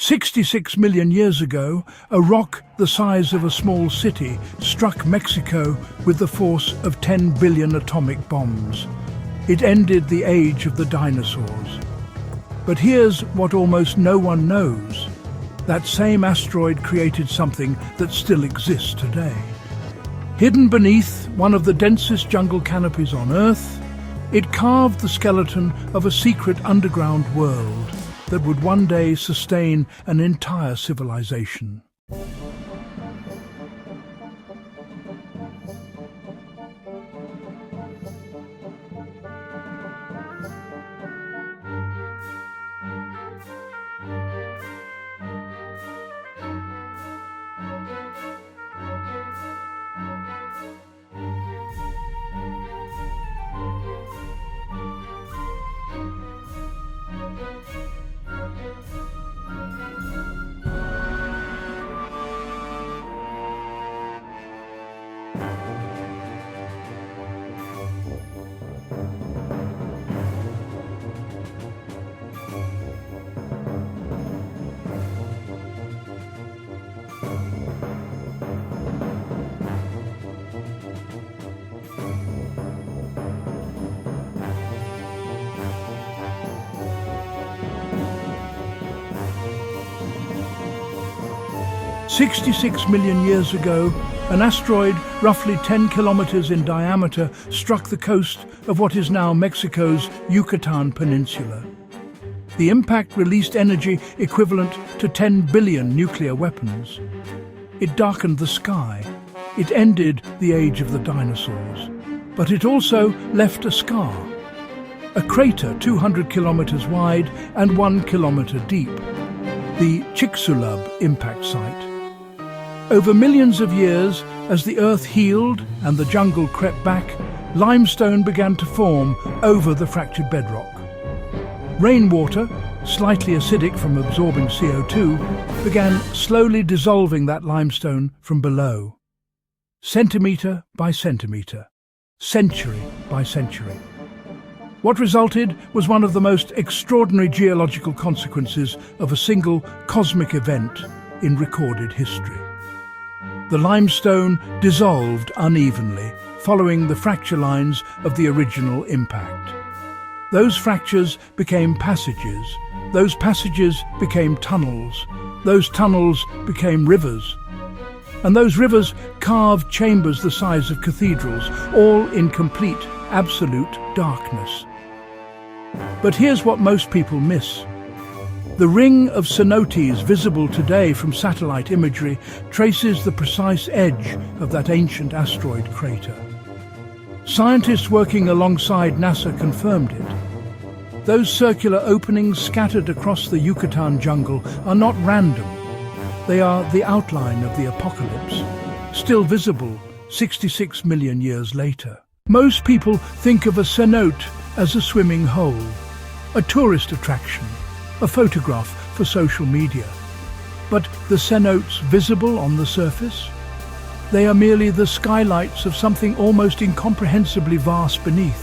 66 million years ago, a rock the size of a small city struck Mexico with the force of 10 billion atomic bombs. It ended the age of the dinosaurs. But here's what almost no one knows. That same asteroid created something that still exists today. Hidden beneath one of the densest jungle canopies on Earth, it carved the skeleton of a secret underground world that would one day sustain an entire civilization. 66 million years ago, an asteroid roughly 10 kilometers in diameter struck the coast of what is now Mexico's Yucatan Peninsula. The impact released energy equivalent to 10 billion nuclear weapons. It darkened the sky. It ended the age of the dinosaurs. But it also left a scar. A crater 200 kilometers wide and 1 kilometer deep. The Chicxulub impact site. Over millions of years, as the Earth healed and the jungle crept back, limestone began to form over the fractured bedrock. Rainwater, slightly acidic from absorbing CO2, began slowly dissolving that limestone from below. Centimetre by centimetre, century by century. What resulted was one of the most extraordinary geological consequences of a single cosmic event in recorded history. The limestone dissolved unevenly, following the fracture lines of the original impact. Those fractures became passages. Those passages became tunnels. Those tunnels became rivers. And those rivers carved chambers the size of cathedrals, all in complete, absolute darkness. But here's what most people miss. The ring of Cenotes, visible today from satellite imagery, traces the precise edge of that ancient asteroid crater. Scientists working alongside NASA confirmed it. Those circular openings scattered across the Yucatan jungle are not random. They are the outline of the apocalypse, still visible 66 million years later. Most people think of a cenote as a swimming hole, a tourist attraction, a photograph for social media. But the cenotes visible on the surface? They are merely the skylights of something almost incomprehensibly vast beneath.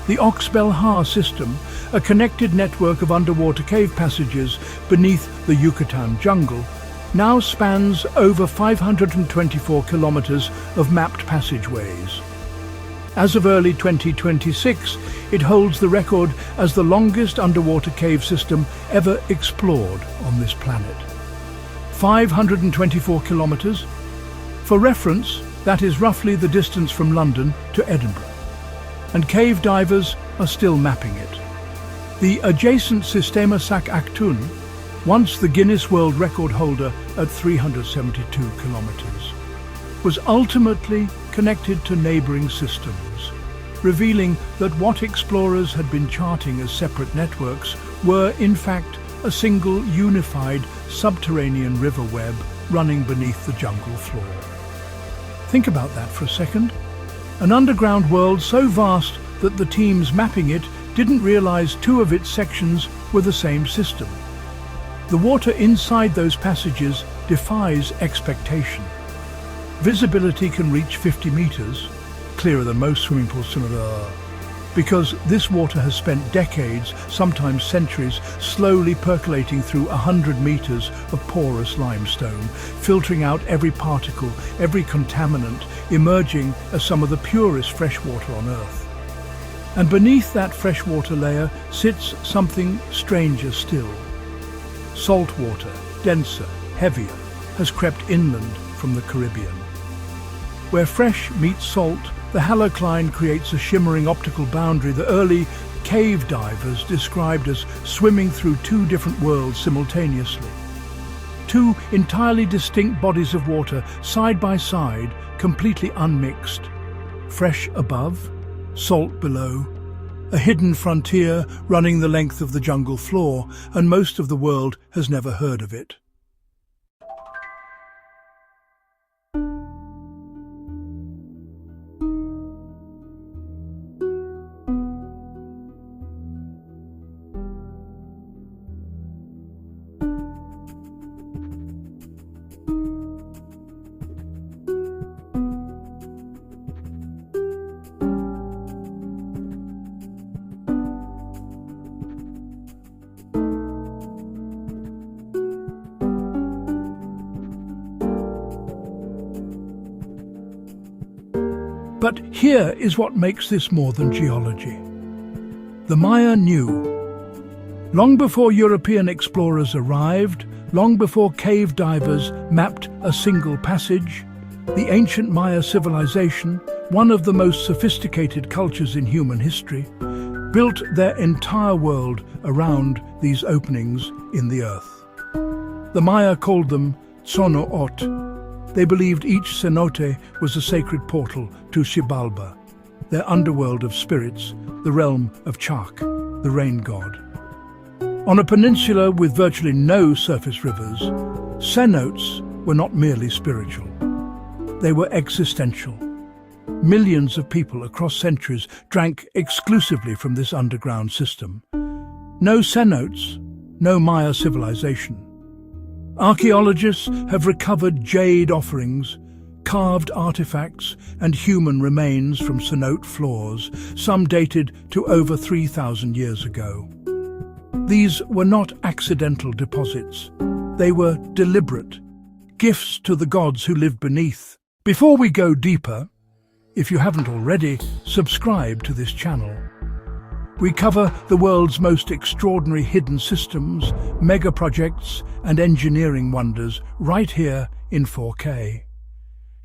The Oxbel-Ha system, a connected network of underwater cave passages beneath the Yucatan jungle, now spans over 524 kilometers of mapped passageways. As of early 2026, it holds the record as the longest underwater cave system ever explored on this planet. 524 kilometers. For reference, that is roughly the distance from London to Edinburgh. And cave divers are still mapping it. The adjacent Sistema Sac Actun, once the Guinness World Record holder at 372 kilometers, was ultimately connected to neighbouring systems, revealing that what explorers had been charting as separate networks were, in fact, a single unified subterranean river web running beneath the jungle floor. Think about that for a second. An underground world so vast that the teams mapping it didn't realize two of its sections were the same system. The water inside those passages defies expectation. Visibility can reach 50 meters, clearer than most swimming pools. because this water has spent decades, sometimes centuries, slowly percolating through 100 meters of porous limestone, filtering out every particle, every contaminant, emerging as some of the purest freshwater on Earth. And beneath that freshwater layer sits something stranger still. Salt water, denser, heavier, has crept inland from the Caribbean. Where fresh meets salt, the halocline creates a shimmering optical boundary the early cave divers described as swimming through two different worlds simultaneously. Two entirely distinct bodies of water, side by side, completely unmixed. Fresh above, salt below. A hidden frontier running the length of the jungle floor, and most of the world has never heard of it. But here is what makes this more than geology. The Maya knew. Long before European explorers arrived, long before cave divers mapped a single passage, the ancient Maya civilization, one of the most sophisticated cultures in human history, built their entire world around these openings in the earth. The Maya called them Cenotes. They believed each cenote was a sacred portal to Xibalba, their underworld of spirits, the realm of Chak, the rain god. On a peninsula with virtually no surface rivers, cenotes were not merely spiritual. They were existential. Millions of people across centuries drank exclusively from this underground system. No cenotes, no Maya civilization. Archaeologists have recovered jade offerings, carved artifacts and human remains from cenote floors, some dated to over 3,000 years ago. These were not accidental deposits. They were deliberate, gifts to the gods who lived beneath. Before we go deeper, if you haven't already, subscribe to this channel. We cover the world's most extraordinary hidden systems, mega projects and engineering wonders right here in 4K.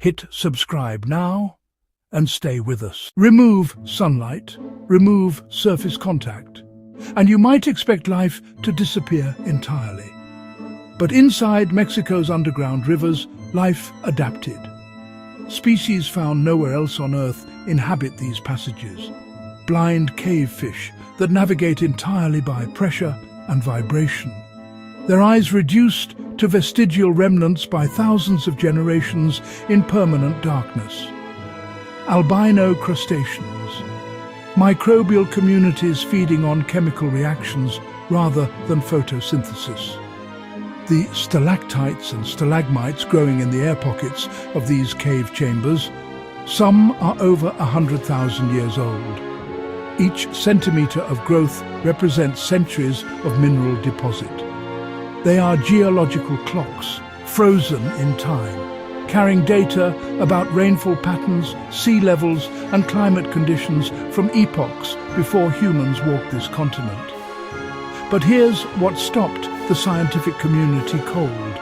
Hit subscribe now and stay with us. Remove sunlight, remove surface contact, and you might expect life to disappear entirely. But inside Mexico's underground rivers, life adapted. Species found nowhere else on Earth inhabit these passages. Blind cave fish that navigate entirely by pressure and vibration. Their eyes reduced to vestigial remnants by thousands of generations in permanent darkness. Albino crustaceans. Microbial communities feeding on chemical reactions rather than photosynthesis. The stalactites and stalagmites growing in the air pockets of these cave chambers, some are over 100,000 years old. Each centimetre of growth represents centuries of mineral deposit. They are geological clocks, frozen in time, carrying data about rainfall patterns, sea levels and climate conditions from epochs before humans walked this continent. But here's what stopped the scientific community cold.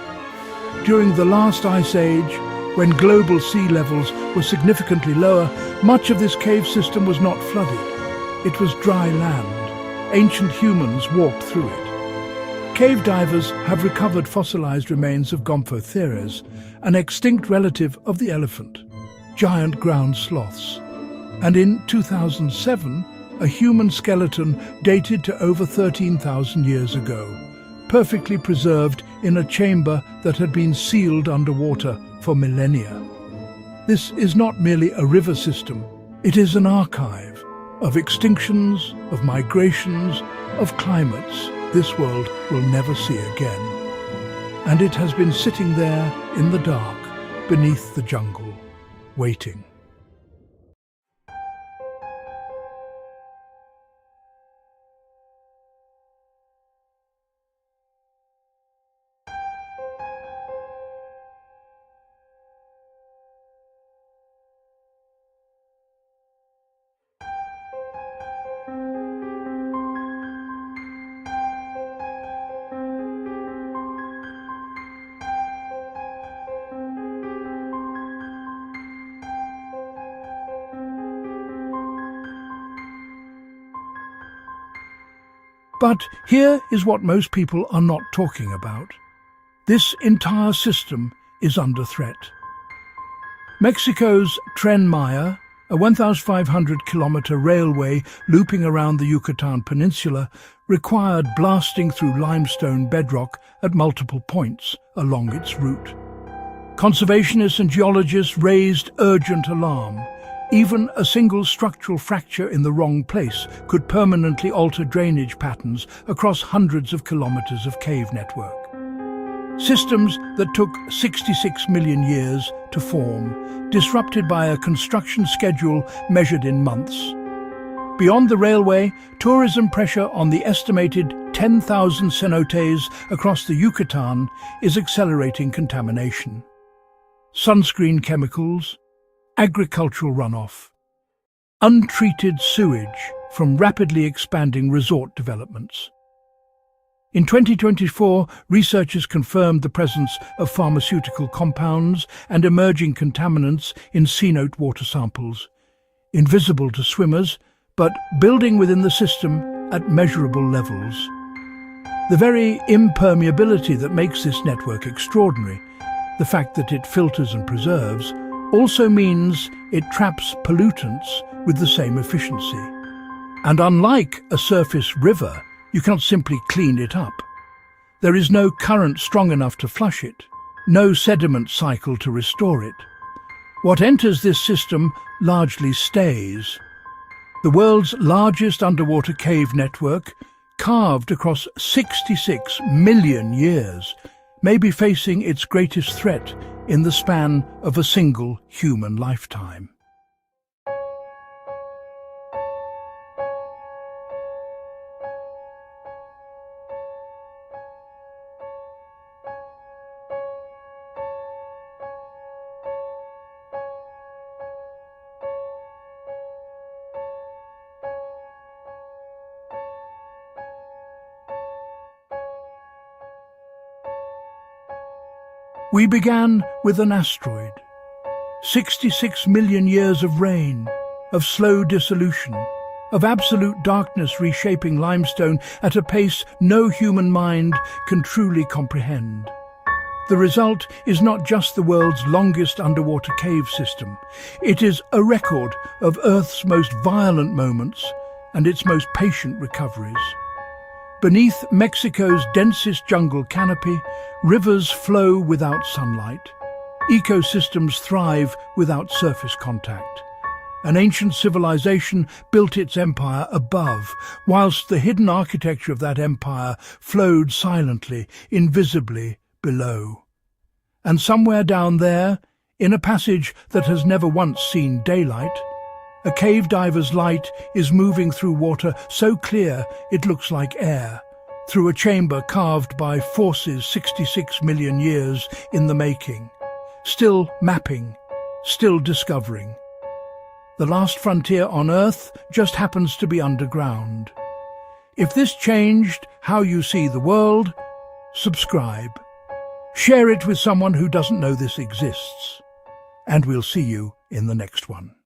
During the last ice age, when global sea levels were significantly lower, much of this cave system was not flooded. It was dry land. Ancient humans walked through it. Cave divers have recovered fossilized remains of Gomphotheres, an extinct relative of the elephant, giant ground sloths. And in 2007, a human skeleton dated to over 13,000 years ago, perfectly preserved in a chamber that had been sealed underwater for millennia. This is not merely a river system, it is an archive of extinctions, of migrations, of climates this world will never see again. And it has been sitting there in the dark, beneath the jungle, waiting. But here is what most people are not talking about. This entire system is under threat. Mexico's Tren Maya, a 1,500-kilometer railway looping around the Yucatan Peninsula, required blasting through limestone bedrock at multiple points along its route. Conservationists and geologists raised urgent alarm. Even a single structural fracture in the wrong place could permanently alter drainage patterns across hundreds of kilometers of cave network. Systems that took 66 million years to form, disrupted by a construction schedule measured in months. Beyond the railway, tourism pressure on the estimated 10,000 cenotes across the Yucatan is accelerating contamination. Sunscreen chemicals, agricultural runoff, untreated sewage from rapidly expanding resort developments. In 2024, researchers confirmed the presence of pharmaceutical compounds and emerging contaminants in cenote water samples, invisible to swimmers, but building within the system at measurable levels. The very impermeability that makes this network extraordinary, the fact that it filters and preserves, also means it traps pollutants with the same efficiency. And unlike a surface river, you cannot simply clean it up. There is no current strong enough to flush it, no sediment cycle to restore it. What enters this system largely stays. The world's largest underwater cave network, carved across 66 million years, may be facing its greatest threat in the span of a single human lifetime. We began with an asteroid. 66 million years of rain, of slow dissolution, of absolute darkness reshaping limestone at a pace no human mind can truly comprehend. The result is not just the world's longest underwater cave system. It is a record of Earth's most violent moments and its most patient recoveries. Beneath Mexico's densest jungle canopy, rivers flow without sunlight. Ecosystems thrive without surface contact. An ancient civilization built its empire above, whilst the hidden architecture of that empire flowed silently, invisibly below. And somewhere down there, in a passage that has never once seen daylight, a cave diver's light is moving through water so clear it looks like air, through a chamber carved by forces 66 million years in the making, still mapping, still discovering. The last frontier on Earth just happens to be underground. If this changed how you see the world, subscribe. Share it with someone who doesn't know this exists. And we'll see you in the next one.